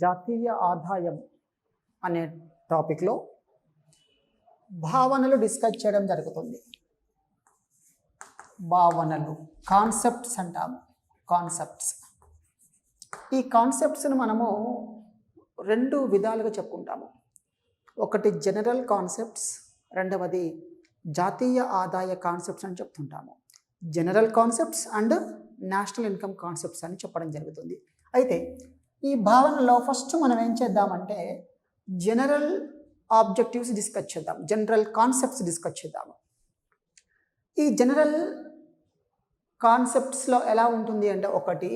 జాతీయ ఆదాయం అనే టాపిక్లో భావనలు డిస్కస్ చేయడం జరుగుతుంది. భావనలు, కాన్సెప్ట్స్ అంటాము. కాన్సెప్ట్స్, ఈ కాన్సెప్ట్స్ను మనము రెండు విధాలుగా చెప్పుకుంటాము. ఒకటి జనరల్ కాన్సెప్ట్స్, రెండవది జాతీయ ఆదాయ కాన్సెప్ట్స్ అని చెప్తుంటాము. General concepts and national income concepts అని చెప్పడం జరుగుతుంది. అయితే ఈ భావనలో ఫస్ట్ మనం ఏం చేద్దామంటే జనరల్ ఆబ్జెక్టివ్స్ డిస్కస్ చేద్దాం, జనరల్ కాన్సెప్ట్స్ డిస్కస్ చేద్దాము. ఈ జనరల్ కాన్సెప్ట్స్లో ఎలా ఉంటుంది అంటే ఒకటి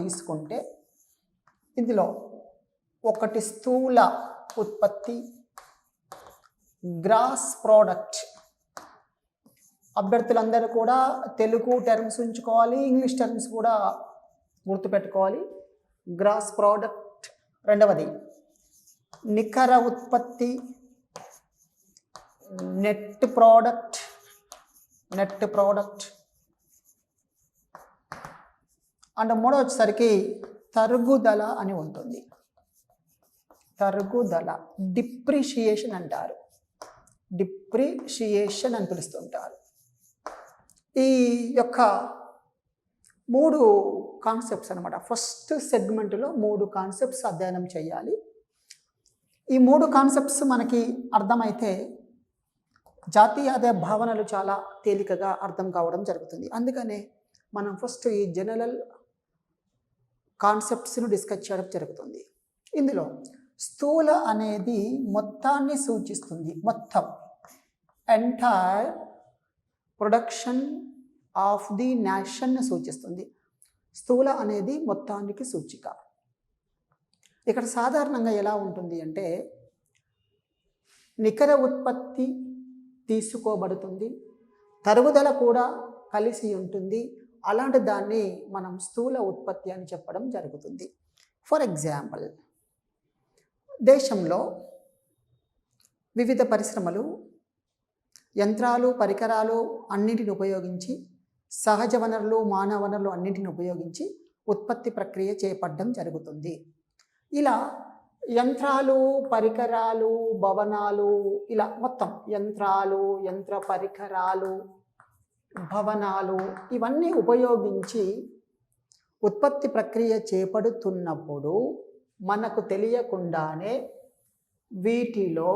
తీసుకుంటే ఇందులో ఒకటి స్థూల ఉత్పత్తి, గ్రాస్ ప్రోడక్ట్. అభ్యర్థులందరూ కూడా తెలుగు టర్మ్స్ ఉంచుకోవాలి, ఇంగ్లీష్ టర్మ్స్ కూడా గుర్తుపెట్టుకోవాలి. Gross product. రెండవది నికర ఉత్పత్తి, నెట్ ప్రోడక్ట్. అండ్ మూడో వచ్చేసరికి తరుగుదల అని ఉంటుంది. తరుగుదల, డిప్రిషియేషన్ అంటారు. డిప్రిషియేషన్ అని పిలుస్తుంటారు. ఈ యొక్క మూడు కాన్సెప్ట్స్ అనమాట. ఫస్ట్ సెగ్మెంట్లో మూడు కాన్సెప్ట్స్ అధ్యయనం చేయాలి. ఈ మూడు కాన్సెప్ట్స్ మనకి అర్థమైతే జాతీయ ఆదాయ భావనలు చాలా తేలికగా అర్థం కావడం జరుగుతుంది. అందుకనే మనం ఫస్ట్ ఈ జనరల్ కాన్సెప్ట్స్ను డిస్కస్ చేయడం జరుగుతుంది. ఇందులో స్థూల అనేది మొత్తాన్ని సూచిస్తుంది. మొత్తం, ఎంటైర్ ప్రొడక్షన్ ఆఫ్ ది నేషన్ని సూచిస్తుంది. స్థూల అనేది మొత్తానికి సూచిక. ఇక్కడ సాధారణంగా ఎలా ఉంటుంది అంటే నికర ఉత్పత్తి తీసుకోబడుతుంది, తరుగుదల కూడా కలిసి ఉంటుంది. అలాంటి దాన్ని మనం స్థూల ఉత్పత్తి అని చెప్పడం జరుగుతుంది. ఫర్ ఎగ్జాంపుల్, దేశంలో వివిధ పరిశ్రమలు యంత్రాలు, పరికరాలు అన్నింటిని ఉపయోగించి, సహజ వనరులు, మానవ వనరులు అన్నింటిని ఉపయోగించి ఉత్పత్తి ప్రక్రియ చేపట్టడం జరుగుతుంది. ఇలా యంత్రాలు, పరికరాలు, భవనాలు, ఇలా మొత్తం యంత్రాలు, యంత్ర పరికరాలు, భవనాలు ఇవన్నీ ఉపయోగించి ఉత్పత్తి ప్రక్రియ చేపడుతున్నప్పుడు మనకు తెలియకుండానే వీటిలో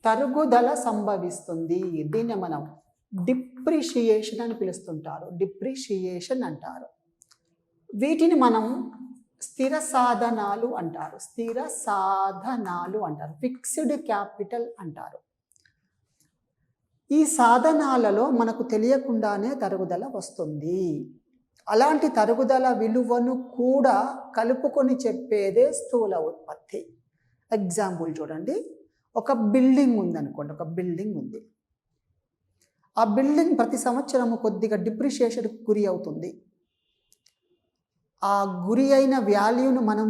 తరుగుదల సంభవిస్తుంది. దీన్ని మనం డిప్రిషియేషన్ అని పిలుస్తుంటారు. డిప్రిషియేషన్ అంటారు. వీటిని మనం స్థిర సాధనాలు అంటారు. ఫిక్స్డ్ క్యాపిటల్ అంటారు. ఈ సాధనాలలో మనకు తెలియకుండానే తరుగుదల వస్తుంది. అలాంటి తరుగుదల విలువను కూడా కలుపుకొని చెప్పేదే స్థూల ఉత్పత్తి. ఎగ్జాంపుల్ చూడండి, ఒక బిల్డింగ్ ఉందనుకోండి. ఒక బిల్డింగ్ ఉంది. ఆ బిల్డింగ్ ప్రతి సంవత్సరము కొద్దిగా డిప్రిషియేషన్కి గురి అవుతుంది. ఆ గురి అయిన వాల్యూను మనం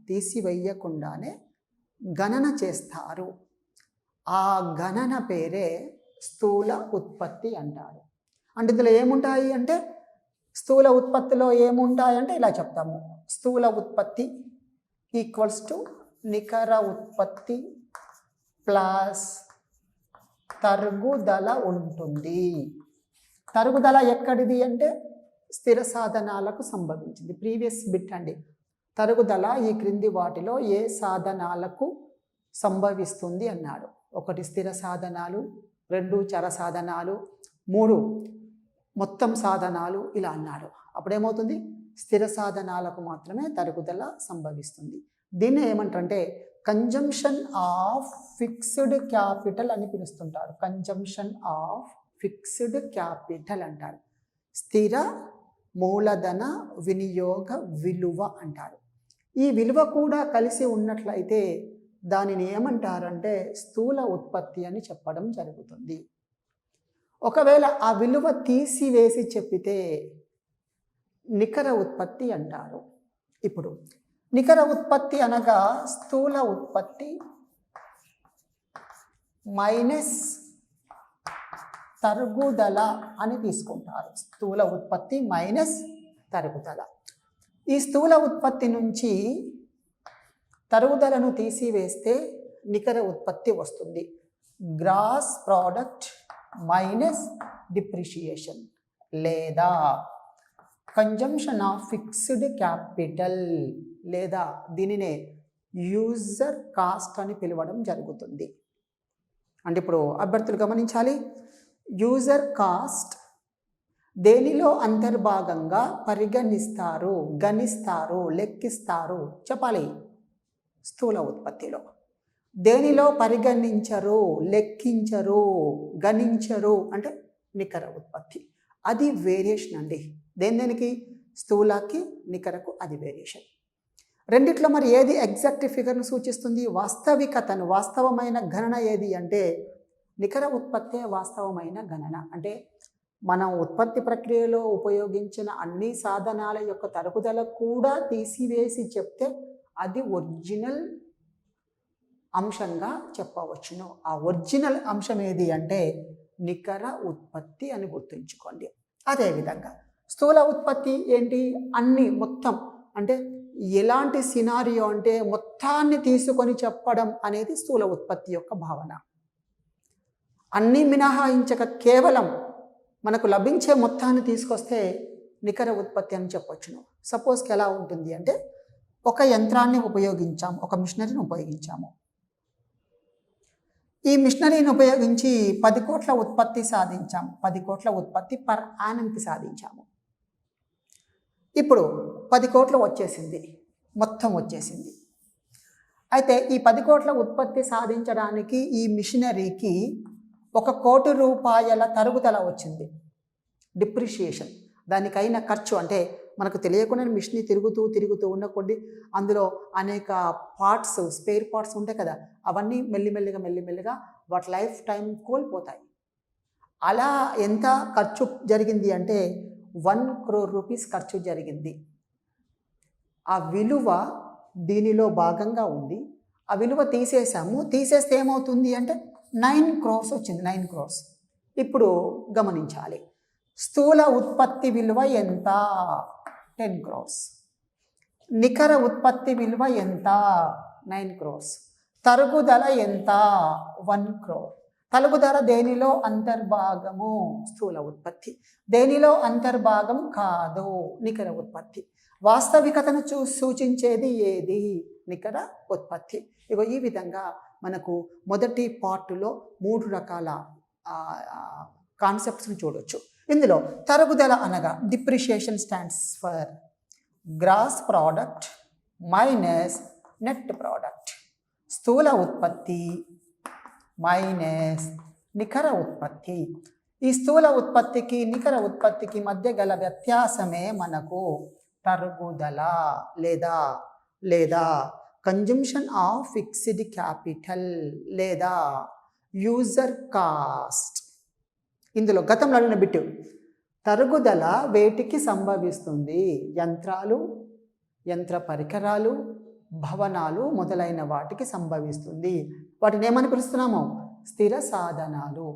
తీసివేయకుండానే గణన చేస్తారు. ఆ గణన పేరే స్థూల ఉత్పత్తి అంటారు. అంటే ఇందులో ఏముంటాయి అంటే, స్థూల ఉత్పత్తిలో ఏముంటాయంటే ఇలా చెప్తాము. స్థూల ఉత్పత్తి ఈక్వల్స్ టు నికర ఉత్పత్తి ప్లస్ తరుగుదల ఉంటుంది. తరుగుదల ఎక్కడిది అంటే స్థిర సాధనాలకు సంభవించింది. ప్రీవియస్ బిట్ అండి. తరుగుదల ఈ క్రింది వాటిలో ఏ సాధనాలకు సంభవిస్తుంది అన్నాడు. 1 స్థిర సాధనాలు, 2 చర సాధనాలు, 3 మొత్తం సాధనాలు ఇలా అన్నాడు. అప్పుడేమవుతుంది, స్థిర సాధనాలకు మాత్రమే తరుగుదల సంభవిస్తుంది. దీన్ని ఏమంటారంటే కన్జంప్షన్ ఆఫ్ ఫిక్స్డ్ క్యాపిటల్ అని పిలుస్తుంటారు. కన్జంప్షన్ ఆఫ్ ఫిక్స్డ్ క్యాపిటల్ అంటారు. స్థిర మూలధన వినియోగ విలువ అంటారు. ఈ విలువ కూడా కలిసి ఉన్నట్లయితే దానిని ఏమంటారంటే స్థూల ఉత్పత్తి అని చెప్పడం జరుగుతుంది. ఒకవేళ ఆ విలువ తీసివేసి చెప్పితే నికర ఉత్పత్తి అంటారు. ఇప్పుడు నికర ఉత్పత్తి అనగా స్థూల ఉత్పత్తి మైనస్ తరుగుదల అని తీసుకుంటారు. స్థూల ఉత్పత్తి మైనస్ తరుగుదల. ఈ స్థూల ఉత్పత్తి నుంచి తరుగుదలను తీసివేస్తే నికర ఉత్పత్తి వస్తుంది. గ్రాస్ ప్రోడక్ట్ మైనస్ డిప్రిషియేషన్ లేదా కన్జంప్షన్ ఆఫ్ ఫిక్స్డ్ క్యాపిటల్ లేదా దీనినే యూజర్ కాస్ట్ అని పిలవడం జరుగుతుంది. అంటే ఇప్పుడు అభ్యర్థులు గమనించాలి, యూజర్ కాస్ట్ దేనిలో అంతర్భాగంగా పరిగణిస్తారు, గణిస్తారు, లెక్కిస్తారు చెప్పాలి. స్థూల ఉత్పత్తిలో దేనిలో పరిగణించరు, లెక్కించరు, గణించరు అంటే నికర ఉత్పత్తి. అది వేరియేషన్ అండి. దేనికి? స్థూలకి నికరకు అది వేరియేషన్. రెండిట్లో మరి ఏది ఎగ్జాక్ట్ ఫిగర్ను సూచిస్తుంది? వాస్తవికతను, వాస్తవమైన గణన ఏది అంటే నికర ఉత్పత్తే వాస్తవమైన గణన. అంటే మనం ఉత్పత్తి ప్రక్రియలో ఉపయోగించిన అన్ని సాధనాల యొక్క తరుగుదల కూడా తీసివేసి చెప్తే అది ఒరిజినల్ అంశంగా చెప్పవచ్చును. ఆ ఒరిజినల్ అంశం ఏది అంటే నికర ఉత్పత్తి అని గుర్తుంచుకోండి. అదేవిధంగా స్థూల ఉత్పత్తి ఏంటి? అన్ని మొత్తం అంటే ఎలాంటి సినారియో అంటే మొత్తాన్ని తీసుకొని చెప్పడం అనేది స్థూల ఉత్పత్తి యొక్క భావన. అన్నీ మినహాయించక కేవలం మనకు లభించే మొత్తాన్ని తీసుకొస్తే నికర ఉత్పత్తి అని చెప్పవచ్చును. సపోజ్కి ఎలా ఉంటుంది అంటే ఒక యంత్రాన్ని ఉపయోగించాము, ఒక మిషనరీని ఉపయోగించాము. ఈ మిషనరీని ఉపయోగించి 10 కోట్ల ఉత్పత్తి సాధించాము. 10 కోట్ల ఉత్పత్తి పర్ యానంకి సాధించాము. ఇప్పుడు 10 కోట్లు వచ్చేసింది, మొత్తం వచ్చేసింది. అయితే ఈ 10 కోట్ల ఉత్పత్తి సాధించడానికి ఈ మిషనరీకి 1 కోటి రూపాయల తరుగుదల వచ్చింది, డిప్రిషియేషన్. దానికైన ఖర్చు అంటే మనకు తెలియకుండా మిషన్ తిరుగుతూ ఉన్న కొద్ది అందులో అనేక పార్ట్స్, స్పేర్ పార్ట్స్ ఉంటాయి కదా, అవన్నీ మెల్లిమెల్లిగా వాటి లైఫ్ టైం కోల్పోతాయి. అలా ఎంత ఖర్చు జరిగింది అంటే 1 crore రూపీస్ ఖర్చు జరిగింది. ఆ విలువ దీనిలో భాగంగా ఉంది. ఆ విలువ తీసేసాము. తీసేస్తే ఏమవుతుంది అంటే 9 crores వచ్చింది. 9 crores. ఇప్పుడు గమనించాలి, స్థూల ఉత్పత్తి విలువ ఎంత? 10 crores. నికర ఉత్పత్తి విలువ ఎంత? 9 crores. తరుగుదల ఎంత? 1 crore. తరుగుదల దేనిలో అంతర్భాగము? స్థూల ఉత్పత్తి. దేనిలో అంతర్భాగం కాదు? నికర ఉత్పత్తి. వాస్తవికతను సూచించేది ఏది? నికర ఉత్పత్తి. ఇగో ఈ విధంగా మనకు మొదటి పార్టులో 3 రకాల కాన్సెప్ట్స్ని చూడొచ్చు. ఇందులో తరుగుదల అనగా depreciation stands for gross product minus net product. స్థూల ఉత్పత్తి మైనస్ నికర ఉత్పత్తి. ఈ స్థూల ఉత్పత్తికి నికర ఉత్పత్తికి మధ్య గల వ్యత్యాసమే మనకు తరుగుదల లేదా కన్జంప్షన్ ఆఫ్ ఫిక్స్డ్ క్యాపిటల్ లేదా యూజర్ కాస్ట్. ఇందులో గతంలో అడిగిన బిట్టు తరుగుదల వేటికి సంభవిస్తుంది? యంత్రాలు, యంత్ర పరికరాలు, భవనాలు మొదలైన వాటికి సంభవిస్తుంది. వాటిని ఏమని పిలుస్తున్నాము? స్థిర సాధనాలు.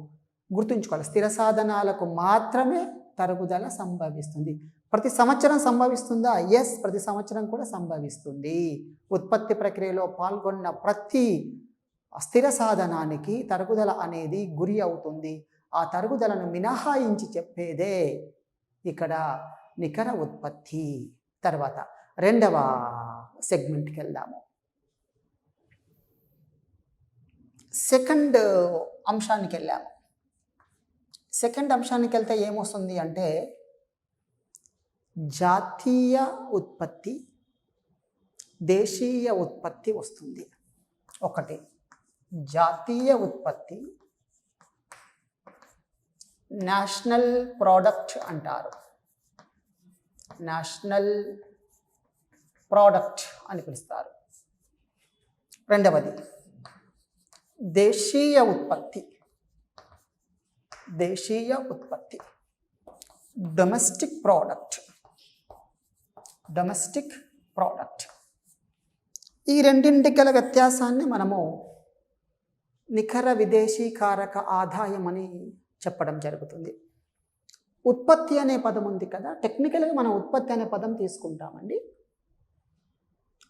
గుర్తుంచుకోవాలి, స్థిర సాధనాలకు మాత్రమే తరుగుదల సంభవిస్తుంది. ప్రతి సంవత్సరం సంభవిస్తుందా? ఎస్, ప్రతి సంవత్సరం కూడా సంభవిస్తుంది. ఉత్పత్తి ప్రక్రియలో పాల్గొన్న ప్రతి స్థిర సాధనానికి తరుగుదల అనేది గురి అవుతుంది. ఆ తరుగుదలను మినహాయించి చెప్పేదే ఇక్కడ నికర ఉత్పత్తి. తర్వాత రెండవ సెగ్మెంట్కి వెళ్దాము. సెకండ్ అంశానికి వెళ్ళాము. సెకండ్ అంశానికి వెళ్తే ఏమొస్తుంది అంటే జాతీయ ఉత్పత్తి, దేశీయ ఉత్పత్తి వస్తుంది. ఒకటి జాతీయ ఉత్పత్తి, నేషనల్ ప్రోడక్ట్ అంటారు. నేషనల్ ప్రోడక్ట్ అని పిలుస్తారు. రెండవది దేశీయ ఉత్పత్తి. దేశీయ ఉత్పత్తి డొమెస్టిక్ ప్రోడక్ట్. Domestic product. ఈ రెండింటి గల వ్యత్యాసాన్ని మనము నికర విదేశీ కారక ఆదాయం అని చెప్పడం జరుగుతుంది. ఉత్పత్తి అనే పదం ఉంది కదా, టెక్నికల్గా మనం ఉత్పత్తి అనే పదం తీసుకుంటామండి.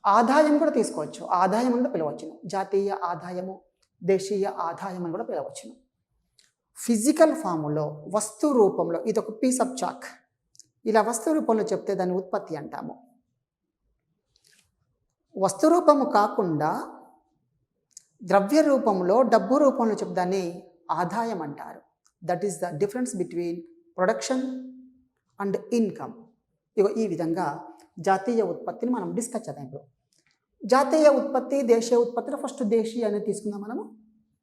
ఆదాయం కూడా తీసుకోవచ్చు, ఆదాయం అని కూడా పిలవచ్చును. జాతీయ ఆదాయము, దేశీయ ఆదాయం అని కూడా పిలవచ్చును. ఫిజికల్ ఫాములో, వస్తు రూపంలో, ఇది ఒక పీస్ ఆఫ్ చాక్, ఇలా వస్తు రూపంలో చెప్తే దాన్ని ఉత్పత్తి అంటాము. వస్తు రూపము కాకుండా ద్రవ్య రూపంలో, డబ్బు రూపంలో చెప్తే దాన్ని ఆదాయం అంటారు. That is the difference between production and income. ఇగో ఈ విధంగా జాతీయ ఉత్పత్తిని మనం డిస్కస్ చేద్దాం. ఇప్పుడు జాతీయ ఉత్పత్తి, దేశీయ ఉత్పత్తిలో ఫస్ట్ దేశీయ అనేది తీసుకుందాం మనము.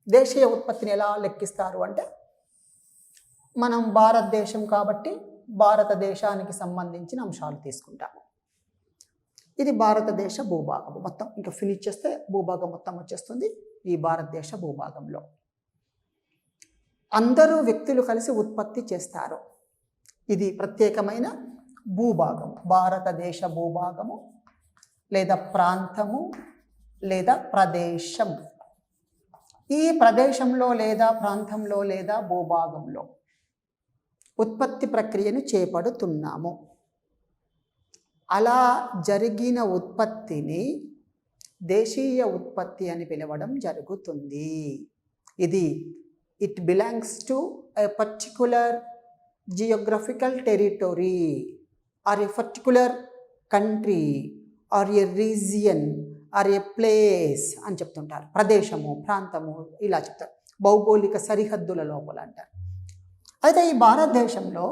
దేశీయ ఉత్పత్తిని ఎలా లెక్కిస్తారు అంటే, మనం భారతదేశం కాబట్టి భారతదేశానికి సంబంధించిన అంశాలు తీసుకుంటాము. ఇది భారతదేశ భూభాగం మొత్తం, ఇంకా ఫినిష్ చేస్తే భూభాగం మొత్తం వచ్చేస్తుంది. ఈ భారతదేశ భూభాగంలో అందరూ వ్యక్తులు కలిసి ఉత్పత్తి చేస్తారు. ఇది ప్రత్యేకమైన భూభాగం, భారతదేశ భూభాగము లేదా ప్రాంతము లేదా ప్రదేశం. ఈ ప్రదేశంలో లేదా ప్రాంతంలో లేదా భూభాగంలో ఉత్పత్తి ప్రక్రియను చేపడుతున్నాము. అలా జరిగిన ఉత్పత్తిని దేశీయ ఉత్పత్తి అని పిలవడం జరుగుతుంది. ఇది it belongs to a particular geographical territory or a particular country or a region or a place అని చెప్తుంటారు. ప్రదేశము, ప్రాంతము ఇలా చెప్తారు. భౌగోళిక సరిహద్దుల లోపల అంటారు. అయితే ఈ భారతదేశంలో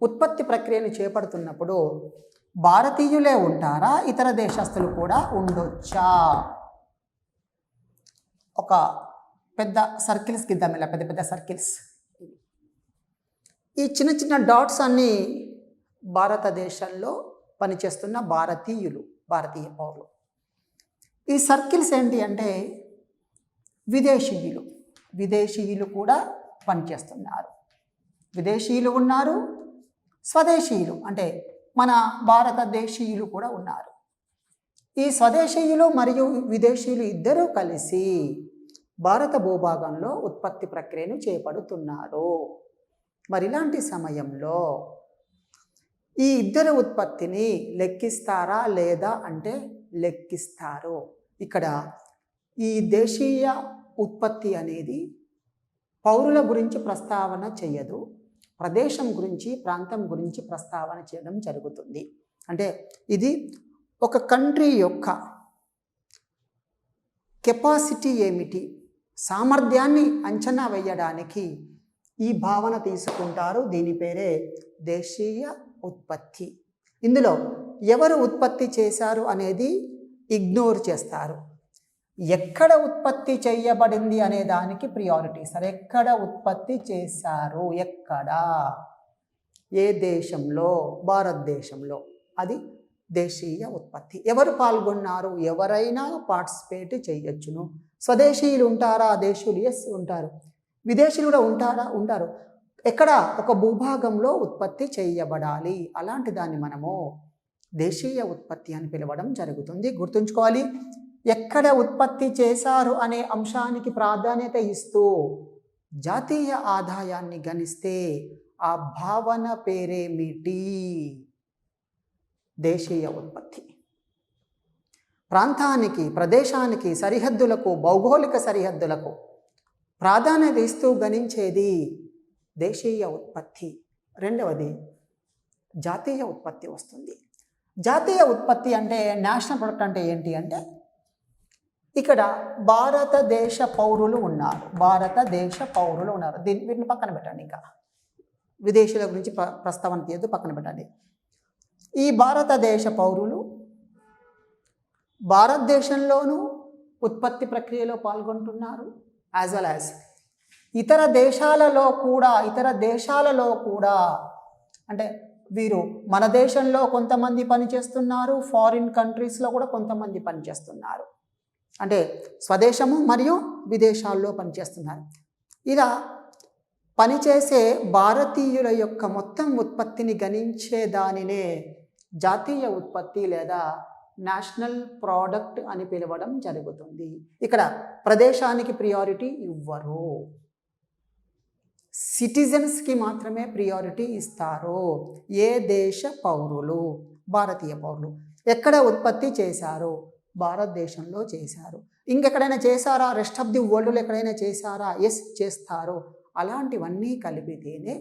ఉత్పత్తి ప్రక్రియను చేపడుతున్నప్పుడు భారతీయులే ఉంటారా, ఇతర దేశస్తులు కూడా ఉండొచ్చా? ఒక పెద్ద సర్కిల్స్ గిద్దాం, ఇలా పెద్ద పెద్ద సర్కిల్స్. ఈ చిన్న చిన్న డాట్స్ అన్నీ భారతదేశంలో పనిచేస్తున్న భారతీయులు, భారతీయ పౌరులు. ఈ సర్కిల్స్ ఏంటి అంటే విదేశీయులు, విదేశీయులు కూడా పనిచేస్తున్నారు. విదేశీయులు ఉన్నారు, స్వదేశీయులు అంటే మన భారతదేశీయులు కూడా ఉన్నారు. ఈ స్వదేశీయులు మరియు విదేశీయులు ఇద్దరూ కలిసి భారత భూభాగంలో ఉత్పత్తి ప్రక్రియను చేపడుతున్నారు. మరి ఇలాంటి సమయంలో ఈ ఇద్దరు ఉత్పత్తిని లెక్కిస్తారా లేదా అంటే లెక్కిస్తారు. ఇక్కడ ఈ దేశీయ ఉత్పత్తి అనేది పౌరుల గురించి ప్రస్తావన చేయదు, ప్రదేశం గురించి, ప్రాంతం గురించి ప్రస్తావన చేయడం జరుగుతుంది. అంటే ఇది ఒక కంట్రీ యొక్క కెపాసిటీ ఏమిటి, సామర్థ్యాన్ని అంచనా వేయడానికి ఈ భావన తీసుకుంటారు. దీని పేరే దేశీయ ఉత్పత్తి. ఇందులో ఎవరు ఉత్పత్తి చేశారు అనేది ఇగ్నోర్ చేస్తారు. ఎక్కడ ఉత్పత్తి చేయబడింది అనే దానికి ప్రియారిటీ ఇస్తారు. ఎక్కడ ఉత్పత్తి చేశారు, ఎక్కడ, ఏ దేశంలో, భారతదేశంలో, అది దేశీయ ఉత్పత్తి. ఎవరు పాల్గొన్నారు, ఎవరైనా పార్టిసిపేట్ చేయొచ్చును. స్వదేశీయులు ఉంటారా, దేశీయులు ఎస్ ఉంటారు. విదేశీయులు కూడా ఉంటారు. ఎక్కడ ఒక భూభాగంలో ఉత్పత్తి చేయబడాలి, అలాంటి దాన్ని మనము దేశీయ ఉత్పత్తి అని పిలవడం జరుగుతుంది. గుర్తుంచుకోవాలి, ఎక్కడ ఉత్పత్తి చేశారు అనే అంశానికి ప్రాధాన్యత ఇస్తూ జాతీయ ఆదాయాన్ని గణిస్తే ఆ భావన పేరేమిటి? దేశీయ ఉత్పత్తి. ప్రాంతానికి, ప్రదేశానికి, సరిహద్దులకు, భౌగోళిక సరిహద్దులకు ప్రాధాన్యత ఇస్తూ గణించేది దేశీయ ఉత్పత్తి. రెండవది జాతీయ ఉత్పత్తి వస్తుంది. జాతీయ ఉత్పత్తి అంటే నేషనల్ ప్రొడక్ట్ అంటే ఏంటి అంటే, ఇక్కడ భారతదేశ పౌరులు ఉన్నారు, వీటిని పక్కన పెట్టండి. ఇంకా విదేశీయుల గురించి ప్రస్తావన తీయద్దు, పక్కన పెట్టండి. ఈ భారతదేశ పౌరులు భారతదేశంలోనూ ఉత్పత్తి ప్రక్రియలో పాల్గొంటున్నారు, యాజ్ వెల్ యాజ్ ఇతర దేశాలలో కూడా అంటే వీరు మన దేశంలో కొంతమంది పనిచేస్తున్నారు, ఫారిన్ కంట్రీస్లో కూడా కొంతమంది పనిచేస్తున్నారు. అంటే స్వదేశము మరియు విదేశాల్లో పనిచేస్తున్నారు. ఇలా పనిచేసే భారతీయుల యొక్క మొత్తం ఉత్పత్తిని గణించే దానినే జాతీయ ఉత్పత్తి లేదా నేషనల్ ప్రోడక్ట్ అని పిలవడం జరుగుతుంది. ఇక్కడ ప్రదేశానికి ప్రియారిటీ ఇవ్వరు, సిటిజన్స్కి మాత్రమే ప్రియారిటీ ఇస్తారు. ఏ దేశ పౌరులు, భారతీయ పౌరులు. ఎక్కడ ఉత్పత్తి చేశారు, భారతదేశంలో చేశారు. ఇంకెక్కడైనా చేశారా, రెస్ట్ ఆఫ్ ది వరల్డ్లో ఎక్కడైనా చేశారా, ఎస్ చేస్తారు. అలాంటివన్నీ కలిపితేనే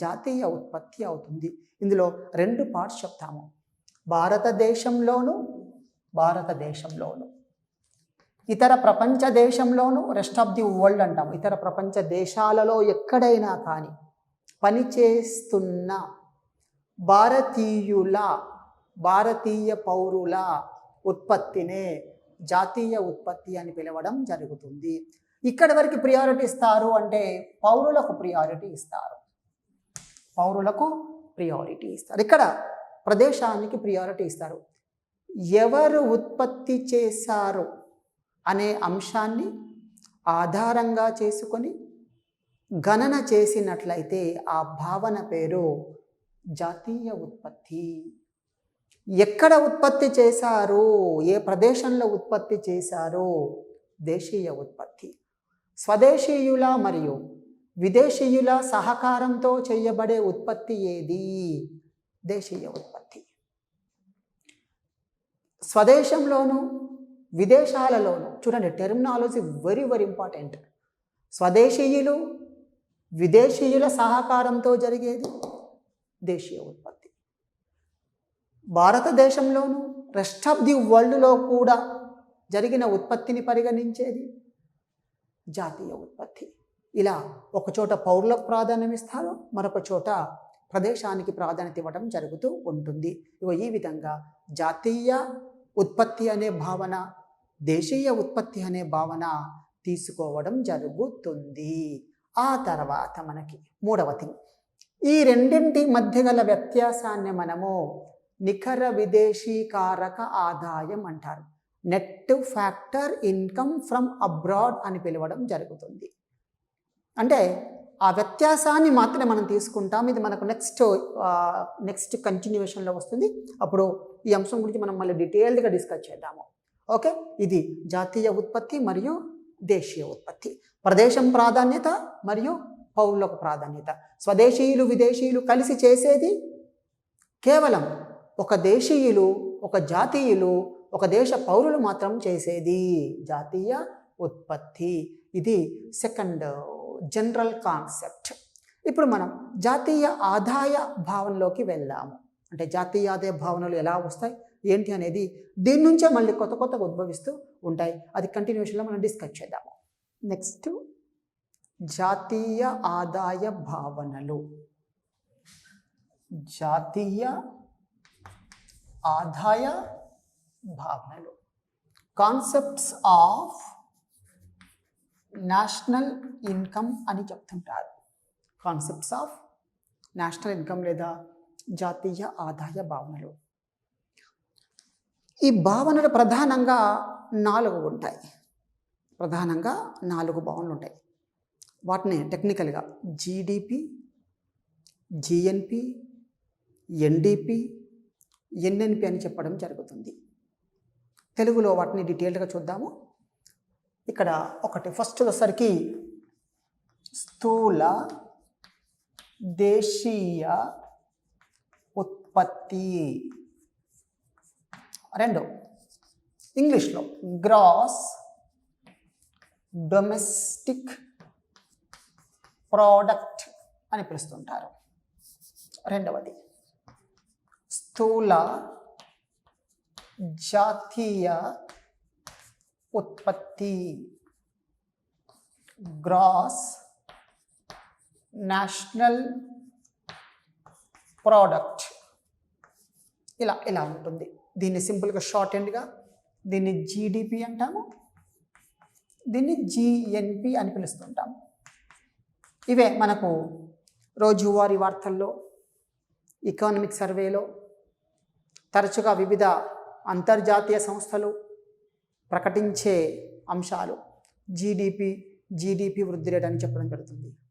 జాతీయ ఉత్పత్తి అవుతుంది. ఇందులో 2 పార్ట్స్ చెప్తాము. భారతదేశంలోను ఇతర ప్రపంచ దేశంలోను, రెస్ట్ ఆఫ్ ది వరల్డ్ అంటాము. ఇతర ప్రపంచ దేశాలలో ఎక్కడైనా కానీ పనిచేస్తున్న భారతీయ పౌరుల ఉత్పత్తినే జాతీయ ఉత్పత్తి అని పిలవడం జరుగుతుంది. ఇక్కడి వరకు ప్రియారిటీ ఇస్తారు అంటే పౌరులకు ప్రియారిటీ ఇస్తారు. ఇక్కడ ప్రదేశానికి ప్రియారిటీ ఇస్తారు. ఎవరు ఉత్పత్తి చేశారు అనే అంశాన్ని ఆధారంగా చేసుకొని గణన చేసినట్లయితే ఆ భావన పేరు జాతీయ ఉత్పత్తి. ఎక్కడ ఉత్పత్తి చేశారు, ఏ ప్రదేశంలో ఉత్పత్తి చేశారు, దేశీయ ఉత్పత్తి. స్వదేశీయుల మరియు విదేశీయుల సహకారంతో చేయబడే ఉత్పత్తి ఏది, దేశీయ ఉత్పత్తి. స్వదేశంలోను విదేశాలలోను, చూడండి టెర్మినాలజీ వెరీ ఇంపార్టెంట్. స్వదేశీయులు విదేశీయుల సహకారంతో జరిగేది దేశీయ ఉత్పత్తి. భారతదేశంలోను రెస్ట్ ఆఫ్ ది వరల్డ్లో కూడా జరిగిన ఉత్పత్తిని పరిగణించేది జాతీయ ఉత్పత్తి. ఇలా ఒకచోట పౌరులకు ప్రాధాన్యం ఇస్తారు, మరొక చోట ప్రదేశానికి ప్రాధాన్యత ఇవ్వడం జరుగుతూ ఉంటుంది. ఈ విధంగా జాతీయ ఉత్పత్తి అనే భావన, దేశీయ ఉత్పత్తి అనే భావన తీసుకోవడం జరుగుతుంది. ఆ తర్వాత మనకి 3వ థింగ్, ఈ రెండింటి మధ్య గల వ్యత్యాసాన్ని మనము నికర విదేశీకారక ఆదాయం అంటారు. Net factor income from abroad అని పిలవడం జరుగుతుంది. అంటే ఆ వ్యత్యాసాన్ని మాత్రమే మనం తీసుకుంటాం. ఇది మనకు నెక్స్ట్ కంటిన్యూషన్లో వస్తుంది. అప్పుడు ఈ అంశం గురించి మనం మళ్ళీ డీటెయిల్డ్గా డిస్కస్ చేద్దాము. ఓకే, ఇది జాతీయ ఉత్పత్తి మరియు దేశీయ ఉత్పత్తి. ప్రదేశం ప్రాధాన్యత మరియు పౌరులకు ప్రాధాన్యత. స్వదేశీయులు విదేశీయులు కలిసి చేసేది కేవలం ఒక దేశీయులు, ఒక జాతీయులు, ఒక దేశ పౌరులు మాత్రం చేసేది జాతీయ ఉత్పత్తి. ఇది సెకండ్ జనరల్ కాన్సెప్ట్. ఇప్పుడు మనం జాతీయ ఆదాయ భావనలోకి వెళ్దాము. అంటే జాతీయ ఆదాయ భావనలు ఎలా వస్తాయి ఏంటి అనేది దీని నుంచే మళ్ళీ కొత్త ఉద్భవిస్తూ ఉంటాయి. అది కంటిన్యూషన్లో మనం డిస్కస్ చేద్దాము. నెక్స్ట్ జాతీయ ఆదాయ భావనలు. జాతీయ ఆదాయ భావనలు, కాన్సెప్ట్స్ ఆఫ్ నేషనల్ ఇన్కమ్ అని చెప్తుంటారు. కాన్సెప్ట్స్ ఆఫ్ నేషనల్ ఇన్కమ్ లేదా జాతీయ ఆదాయ భావనలు. ఈ భావనలు ప్రధానంగా 4 ఉంటాయి. ప్రధానంగా 4 భావనలు ఉంటాయి. వాటిని టెక్నికల్గా జీడిపి, జిఎన్పి, ఎన్డిపి, ఎన్ఎన్పి అని చెప్పడం జరుగుతుంది. తెలుగులో వాటిని డీటెయిల్డ్గా చూద్దాము. ఇక్కడ ఒకటి ఫస్ట్ వచ్చేసరికి స్థూల దేశీయ ఉత్పత్తి. 2 ఇంగ్లీష్లో గ్రాస్ డొమెస్టిక్ ప్రోడక్ట్ అని పిలుస్తుంటారు. 2వది స్థూల జాతీయ ఉత్పత్తి, గ్రాస్ నేషనల్ ప్రోడక్ట్. ఇలా ఉంటుంది. దీన్ని సింపుల్గా షార్ట్ ఎండ్గా దీన్ని జీడిపి అంటాము, దీన్ని జిఎన్పి అని పిలుస్తుంటాము. ఇవే మనకు రోజువారీ వార్తల్లో, ఎకనామిక్ సర్వేలో, తరచుగా వివిధ అంతర్జాతీయ సంస్థలు ప్రకటించే అంశాలు. జీడిపి వృద్ధి రేట్ అని చెప్పడం జరుగుతుంది.